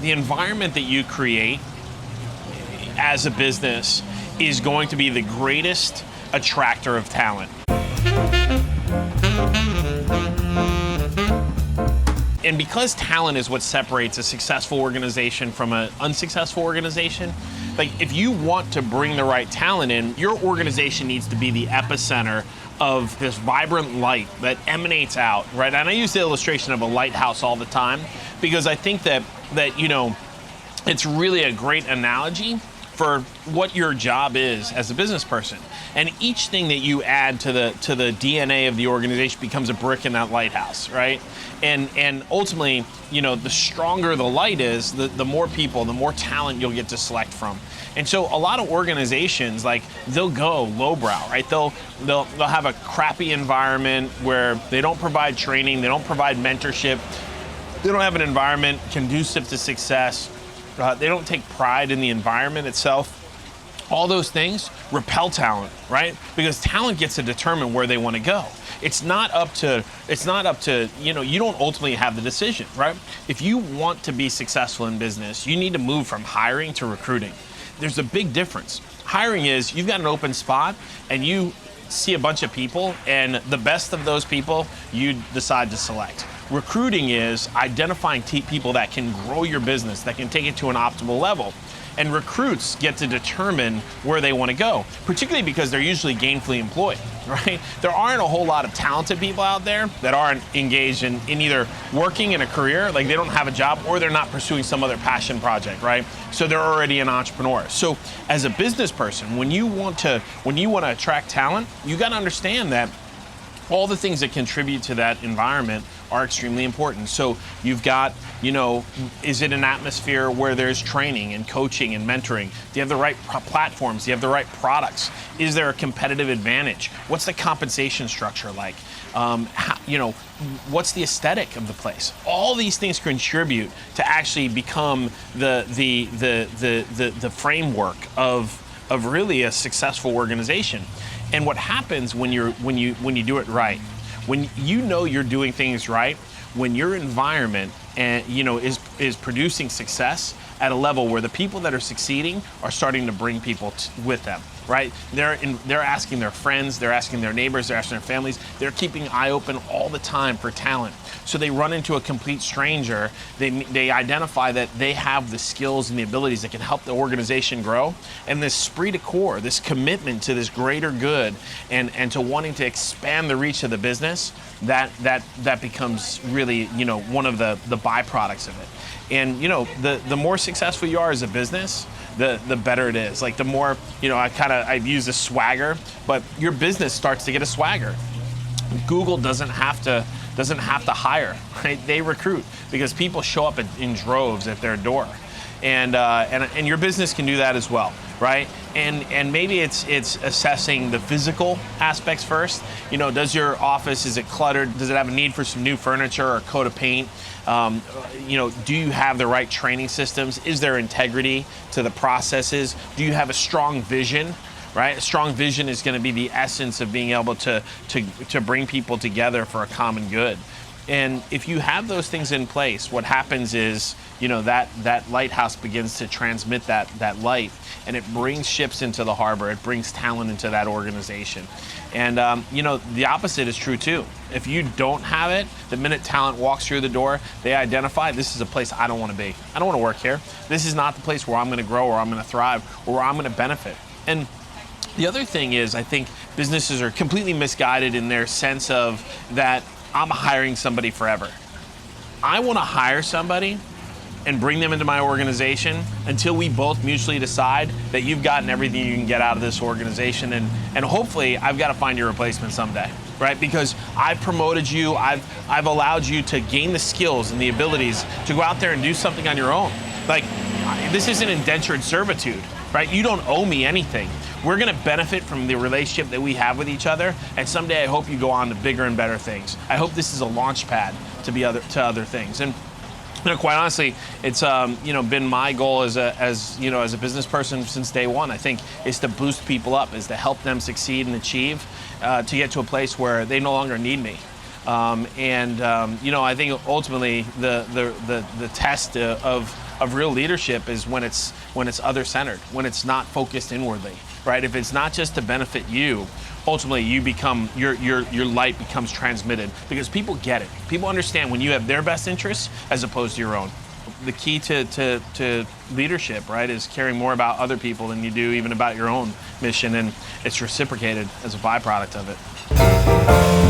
the environment that you create as a business is going to be the greatest attractor of talent. And because talent is what separates a successful organization from an unsuccessful organization, like if you want to bring the right talent in, your organization needs to be the epicenter of this vibrant light that emanates out, right? And I use the illustration of a lighthouse all the time because I think that you know, it's really a great analogy for what your job is as a business person. And each thing that you add to the DNA of the organization becomes a brick in that lighthouse, right? And ultimately, you know, the stronger the light is, the more people, the more talent you'll get to select from. And so a lot of organizations, like, they'll go lowbrow, right? They'll have a crappy environment where they don't provide training, they don't provide mentorship, they don't have an environment conducive to success. They don't take pride in the environment itself. All those things repel talent, right? Because talent gets to determine where they want to go. It's not up to, you know, you don't ultimately have the decision, right? If you want to be successful in business, you need to move from hiring to recruiting. There's a big difference. Hiring is, you've got an open spot and you see a bunch of people and the best of those people you decide to select. Recruiting is identifying people that can grow your business, that can take it to an optimal level. And recruits get to determine where they want to go, particularly because they're usually gainfully employed, right? There aren't a whole lot of talented people out there that aren't engaged in either working in a career, like they don't have a job, or they're not pursuing some other passion project, right? So they're already an entrepreneur. So as a business person, when you want to attract talent, you got to understand that all the things that contribute to that environment are extremely important. So you've got, you know, is it an atmosphere where there's training and coaching and mentoring? Do you have the right platforms? Do you have the right products? Is there a competitive advantage? What's the compensation structure like? You know, what's the aesthetic of the place? All these things contribute to actually become the framework of really a successful organization. And what happens when you do it right, when you know you're doing things right, when your environment and is producing success at a level where the people that are succeeding are starting to bring people with them, right? They're asking their friends, they're asking their neighbors, they're asking their families, they're keeping an eye open all the time for talent. So they run into a complete stranger, they identify that they have the skills and the abilities that can help the organization grow, and this esprit de corps, this commitment to this greater good and to wanting to expand the reach of the business, that becomes really, you know, one of the byproducts of it. And you know, the more successful you are as a business, the better it is. Like the more, you know, I've used a swagger, but your business starts to get a swagger. Google doesn't have to hire, right? They recruit because people show up in droves at their door, and your business can do that as well, right? And maybe it's assessing the physical aspects first. You know, does your office, is it cluttered? Does it have a need for some new furniture or a coat of paint? You know, do you have the right training systems? Is there integrity to the processes? Do you have a strong vision? Right? A strong vision is going to be the essence of being able to bring people together for a common good. And if you have those things in place, what happens is, you know, that lighthouse begins to transmit that light, and it brings ships into the harbor. It brings talent into that organization. And you know, the opposite is true too. If you don't have it, the minute talent walks through the door, they identify, this is a place I don't want to be. I don't want to work here. This is not the place where I'm going to grow, or I'm going to thrive, or where I'm going to benefit. And the other thing is, I think businesses are completely misguided in their sense of that I'm hiring somebody forever. I want to hire somebody and bring them into my organization until we both mutually decide that you've gotten everything you can get out of this organization, and hopefully I've got to find your replacement someday, right? Because I've promoted you, I've allowed you to gain the skills and the abilities to go out there and do something on your own. Like, this isn't indentured servitude, right? You don't owe me anything. We're going to benefit from the relationship that we have with each other, and someday I hope you go on to bigger and better things. I hope this is a launch pad to other things. And you know, quite honestly, it's you know, been my goal as a business person since day one. I think is to boost people up, is to help them succeed and achieve, to get to a place where they no longer need me. You know, I think ultimately the test of of real leadership is when it's other-centered, when it's not focused inwardly, right? If it's not just to benefit you, ultimately you become your light becomes transmitted because people get it. People understand when you have their best interests as opposed to your own. The key to leadership, right, is caring more about other people than you do even about your own mission, and it's reciprocated as a byproduct of it.